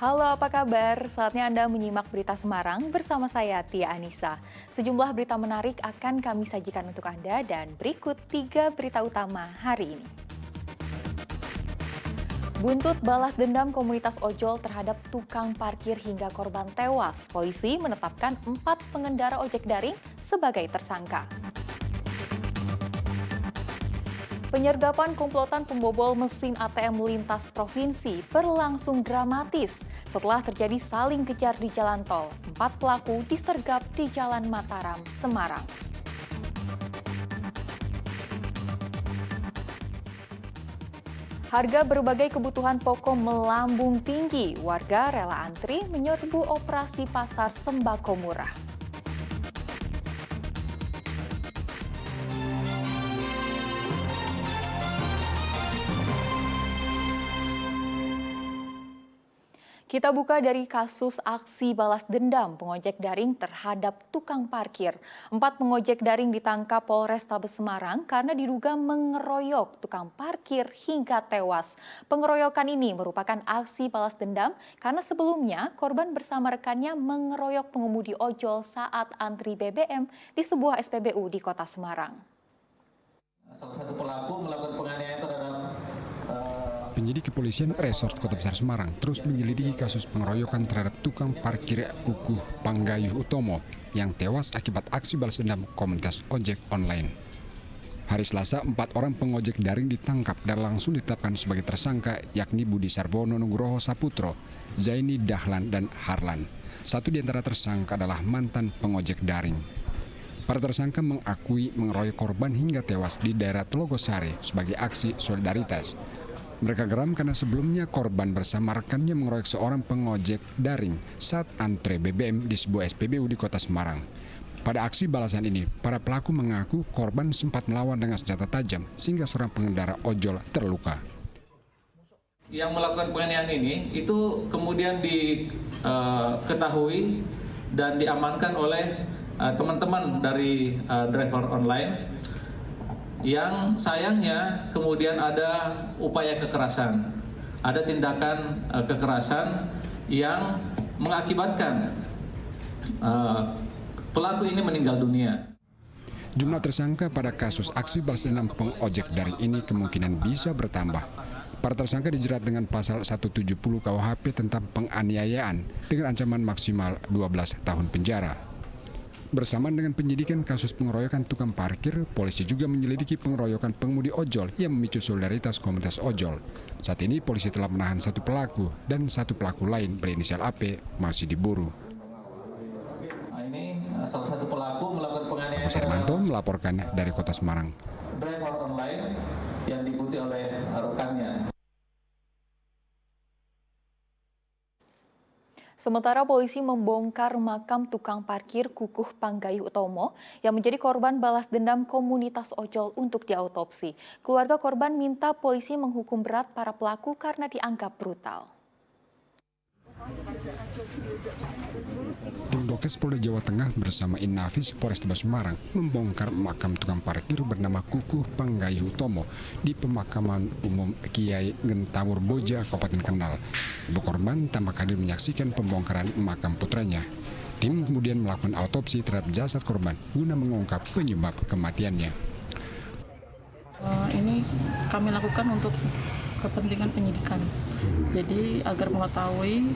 Halo, apa kabar? Saatnya Anda menyimak berita Semarang bersama saya, Tia Anissa. Sejumlah berita menarik akan kami sajikan untuk Anda dan berikut 3 berita utama hari ini. Buntut balas dendam komunitas ojol terhadap tukang parkir hingga korban tewas. Polisi menetapkan 4 pengendara ojek daring sebagai tersangka. Penyergapan komplotan pembobol mesin ATM lintas provinsi berlangsung dramatis. Setelah terjadi saling kejar di jalan tol, 4 pelaku disergap di Jalan Mataram, Semarang. Harga berbagai kebutuhan pokok melambung tinggi. Warga rela antri menyerbu operasi pasar sembako murah. Kita buka dari kasus aksi balas dendam pengojek daring terhadap tukang parkir. 4 pengojek daring ditangkap Polrestabes Semarang karena diduga mengeroyok tukang parkir hingga tewas. Pengeroyokan ini merupakan aksi balas dendam karena sebelumnya korban bersama rekannya mengeroyok pengemudi ojol saat antri BBM di sebuah SPBU di Kota Semarang. Salah satu pelaku melakukan penganiayaan terhadap Penyidik kepolisian Resort Kota Besar Semarang terus menyelidiki kasus pengeroyokan terhadap tukang parkir Kukuh Panggayuh Utomo yang tewas akibat aksi balas dendam komunitas ojek online. Hari Selasa, 4 orang pengojek daring ditangkap dan langsung ditetapkan sebagai tersangka, yakni Budi Sarwono Nugroho Saputro, Zaini Dahlan, dan Harlan. Satu di antara tersangka adalah mantan pengojek daring. Para tersangka mengakui mengeroyok korban hingga tewas di daerah Telogosari sebagai aksi solidaritas. Mereka geram karena sebelumnya korban bersama rekannya mengeroyok seorang pengojek daring saat antre BBM di sebuah SPBU di Kota Semarang. Pada aksi balasan ini, para pelaku mengaku korban sempat melawan dengan senjata tajam sehingga seorang pengendara ojol terluka. yang melakukan penganiayaan ini itu kemudian diketahui dan diamankan oleh teman-teman dari driver online. Yang sayangnya kemudian ada upaya kekerasan, ada tindakan kekerasan yang mengakibatkan pelaku ini meninggal dunia. Jumlah tersangka pada kasus aksi balas dendam pengojek daring ini kemungkinan bisa bertambah. Para tersangka dijerat dengan pasal 170 KUHP tentang penganiayaan dengan ancaman maksimal 12 tahun penjara. Bersamaan dengan penyidikan kasus pengeroyokan tukang parkir, polisi juga menyelidiki pengeroyokan pengemudi ojol yang memicu solidaritas komunitas ojol. Saat ini polisi telah menahan 1 pelaku dan 1 pelaku lain berinisial AP masih diburu. Ini salah satu pelaku melakukan penganiayaan. Hermanto melaporkan dari Kota Semarang. Driver online yang diikuti oleh rekannya. Sementara polisi membongkar makam tukang parkir Kukuh Panggayuh Utomo yang menjadi korban balas dendam komunitas ojol untuk diautopsi. Keluarga korban minta polisi menghukum berat para pelaku karena dianggap brutal. Tim Dokes Polda Jawa Tengah bersama Inafis Polrestabes Semarang membongkar makam tukang parkir bernama Kukuh Panggayuh Utomo di pemakaman umum Kiai Gentawur Boja, Kabupaten Kendal. Ibu korban tampak hadir menyaksikan pembongkaran makam putranya. Tim kemudian melakukan autopsi terhadap jasad korban guna mengungkap penyebab kematiannya. Ini kami lakukan untuk kepentingan penyidikan. Jadi agar mengetahui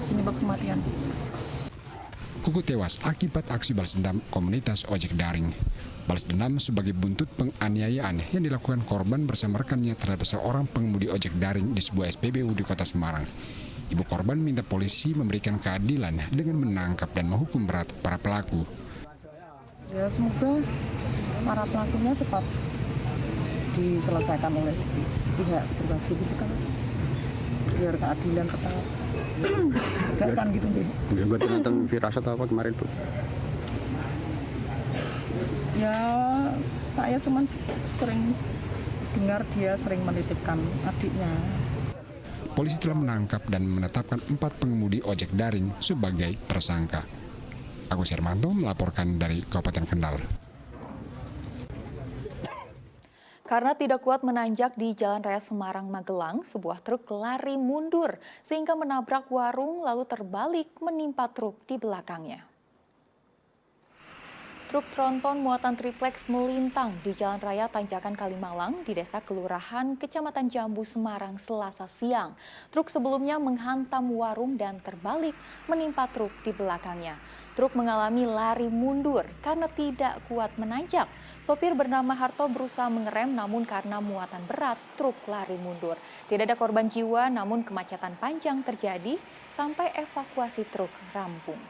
penyebab kematian. Kukuh tewas akibat aksi balas dendam komunitas ojek daring. Balas dendam sebagai buntut penganiayaan yang dilakukan korban bersama rekannya terhadap seorang pengemudi ojek daring di sebuah SPBU di Kota Semarang. Ibu korban minta polisi memberikan keadilan dengan menangkap dan menghukum berat para pelaku. Ya, semoga para pelakunya cepat diselesaikan oleh pihak berwajib itu kan, biar keadilan tegakkan gitu deh. Berarti nonton Firasat apa kemarin tuh? Ya, saya cuman sering dengar dia sering menitipkan adiknya. Polisi telah menangkap dan menetapkan 4 pengemudi ojek daring sebagai tersangka. Agus Hermanto melaporkan dari Kabupaten Kendal. Karena tidak kuat menanjak di Jalan Raya Semarang Magelang, sebuah truk lari mundur sehingga menabrak warung lalu terbalik menimpa truk di belakangnya. Truk tronton muatan triplex melintang di Jalan Raya Tanjakan Kalimalang di Desa Kelurahan, Kecamatan Jambu, Semarang, Selasa siang. Truk sebelumnya menghantam warung dan terbalik menimpa truk di belakangnya. Truk mengalami lari mundur karena tidak kuat menanjak. Sopir bernama Harto berusaha mengerem namun karena muatan berat, truk lari mundur. Tidak ada korban jiwa namun kemacetan panjang terjadi sampai evakuasi truk rampung.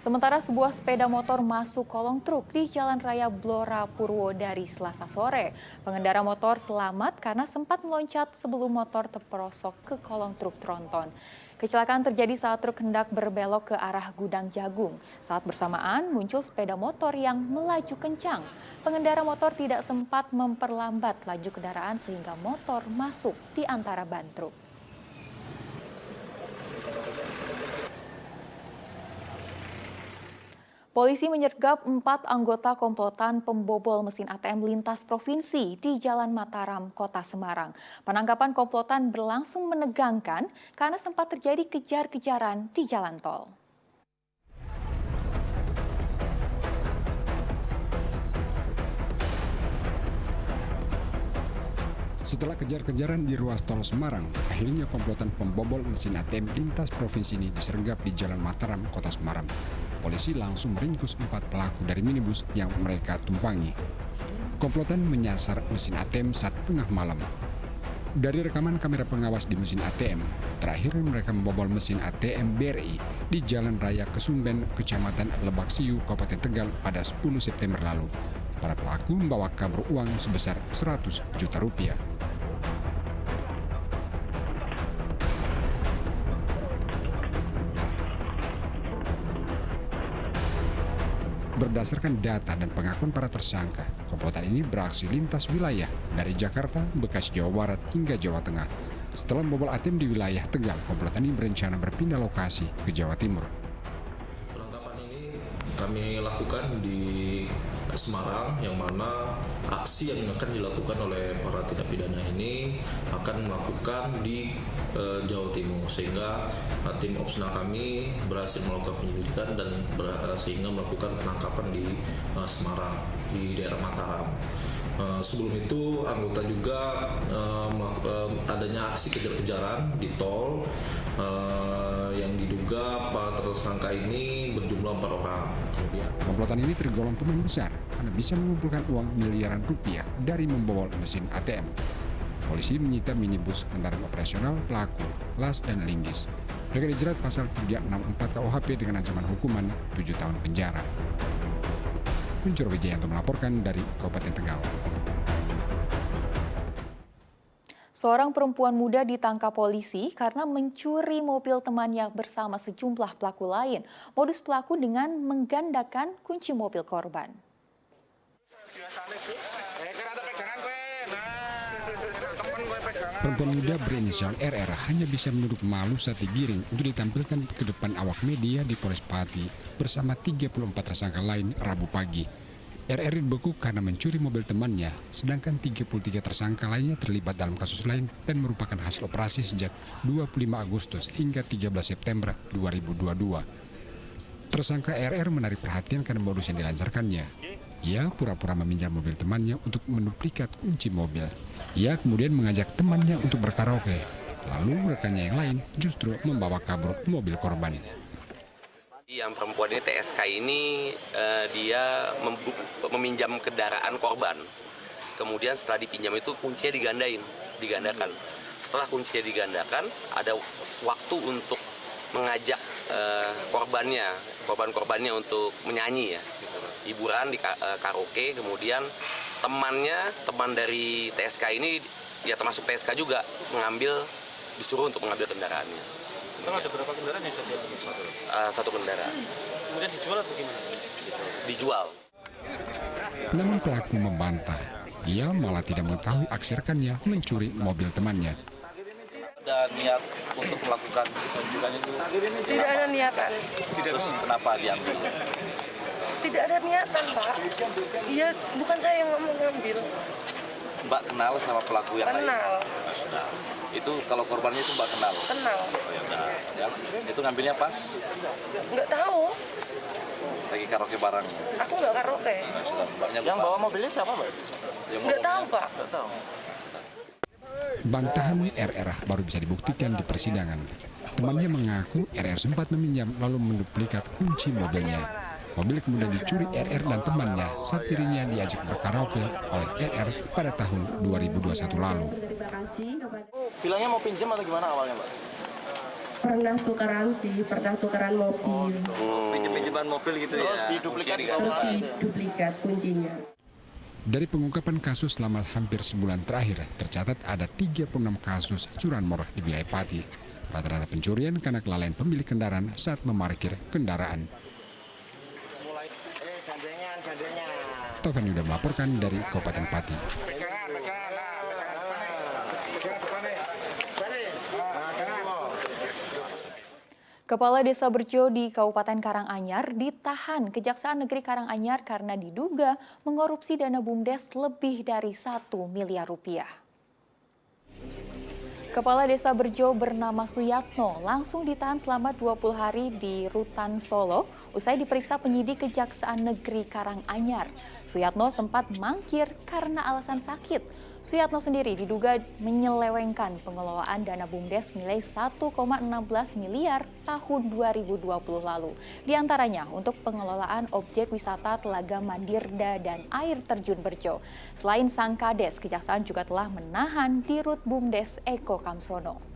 Sementara sebuah sepeda motor masuk kolong truk di Jalan Raya Blora Purwodari Selasa sore. Pengendara motor selamat karena sempat meloncat sebelum motor terperosok ke kolong truk tronton. Kecelakaan terjadi saat truk hendak berbelok ke arah gudang jagung. Saat bersamaan muncul sepeda motor yang melaju kencang. Pengendara motor tidak sempat memperlambat laju kendaraan sehingga motor masuk di antara ban truk. Polisi menyergap 4 anggota komplotan pembobol mesin ATM lintas provinsi di Jalan Mataram, Kota Semarang. Penangkapan komplotan berlangsung menegangkan karena sempat terjadi kejar-kejaran di jalan tol. Setelah kejar-kejaran di ruas tol Semarang, akhirnya komplotan pembobol mesin ATM lintas provinsi ini disergap di Jalan Mataram, Kota Semarang. Polisi langsung meringkus 4 pelaku dari minibus yang mereka tumpangi. Komplotan menyasar mesin ATM saat tengah malam. Dari rekaman kamera pengawas di mesin ATM, terakhir mereka membobol mesin ATM BRI di Jalan Raya Kesumben, Kecamatan Lebak Siu, Kabupaten Tegal pada 10 September lalu. Para pelaku membawa kabur uang sebesar 100 juta rupiah. Berdasarkan data dan pengakuan para tersangka, komplotan ini beraksi lintas wilayah dari Jakarta, Bekasi, Jawa Barat hingga Jawa Tengah. Setelah membobol ATM di wilayah Tegal, komplotan ini berencana berpindah lokasi ke Jawa Timur. Penangkapan ini kami lakukan di Semarang, yang mana aksi yang akan dilakukan oleh para tindak pidana ini akan melakukan di Jawa Timur, sehingga tim opsional kami berhasil melakukan penyelidikan dan sehingga melakukan penangkapan di Semarang, di daerah Mataram. Sebelum itu anggota juga adanya aksi kejar-kejaran di tol yang diduga para tersangka ini berjumlah 4 orang. Komplotan ini tergolong pemain besar karena bisa mengumpulkan uang miliaran rupiah dari membobol mesin ATM. Polisi menyita minibus kendaraan operasional pelaku, las dan linggis. Mereka dijerat pasal 364 KUHP dengan ancaman hukuman 7 tahun penjara. Kuncur Wijayanto melaporkan dari Kabupaten Tegal. Seorang perempuan muda ditangkap polisi karena mencuri mobil temannya bersama sejumlah pelaku lain. Modus pelaku dengan menggandakan kunci mobil korban. Perempuan muda berinisial RR hanya bisa menunduk malu saat digiring untuk ditampilkan ke depan awak media di Polres Pati bersama 34 tersangka lain Rabu pagi. RR dibekuk karena mencuri mobil temannya, sedangkan 33 tersangka lainnya terlibat dalam kasus lain dan merupakan hasil operasi sejak 25 Agustus hingga 13 September 2022. Tersangka RR menarik perhatian karena modus yang dilancarkannya. Ia pura-pura meminjam mobil temannya untuk menduplikat kunci mobil. Ia kemudian mengajak temannya untuk berkaraoke. Lalu rekannya yang lain justru membawa kabur mobil korban. Yang perempuan ini TSK ini dia meminjam kendaraan korban. Kemudian setelah dipinjam itu kuncinya digandakan. Setelah kuncinya digandakan, ada waktu untuk mengajak korbannya untuk menyanyi ya. Hiburan di karaoke, kemudian teman dari TSK ini, ya termasuk TSK juga, disuruh untuk mengambil kendaraannya. Kalau ada berapa kendaraan yang sudah satu kendaraan. Kemudian dijual atau gimana? Dijual. Namun pelaku membantah, ia malah tidak mengetahui aksi rekannya mencuri mobil temannya. Ada niat untuk melakukan penculikan itu? Tidak ada niatan. Terus kenapa diambil? Tidak ada niatan, Pak. Iya, bukan saya yang mau ngambil. Mbak kenal sama pelaku yang lain? Kenal. Nah, sudah. Itu kalau korbannya itu Mbak kenal? Kenal. Oh ya udah. Ya. Itu ngambilnya pas? Nggak tahu. Lagi karaoke bareng? Aku nggak karaoke. Nah, sudah. Mbaknya Yang lupa. bawa mobilnya siapa, Mbak? Nggak tahu, Pak. Nggak tahu. Bantahan RR baru bisa dibuktikan di persidangan. Temannya mengaku RR sempat meminjam lalu menduplikat kunci mobilnya. Mobil kemudian dicuri RR dan temannya saat dirinya diajak berkaraoke oleh RR pada tahun 2021 lalu. Bilangnya mau pinjam atau gimana awalnya, Mbak? Pernah tukaran mobil. Pinjam-pinjaman mobil gitu ya? Terus diduplikat Diduplikat kuncinya. Dari pengungkapan kasus selama hampir sebulan terakhir, tercatat ada 36 kasus curanmor di wilayah Pati. Rata-rata pencurian karena kelalaian pemilik kendaraan saat memarkir kendaraan. Taufan Yuda melaporkan dari Kabupaten Pati. Kepala Desa Berjo di Kabupaten Karanganyar ditahan Kejaksaan Negeri Karanganyar karena diduga mengkorupsi dana BUMDes lebih dari 1 miliar rupiah. Kepala Desa Berjo bernama Suyatno langsung ditahan selama 20 hari di Rutan Solo usai diperiksa penyidik Kejaksaan Negeri Karanganyar. Suyatno sempat mangkir karena alasan sakit. Suyatno sendiri diduga menyelewengkan pengelolaan dana BUMDes nilai 1,16 miliar tahun 2020 lalu. Di antaranya untuk pengelolaan objek wisata Telaga Mandirda dan air terjun Berjo. Selain sang kades, Kejaksaan juga telah menahan Dirut BUMDes Eko Kamsono.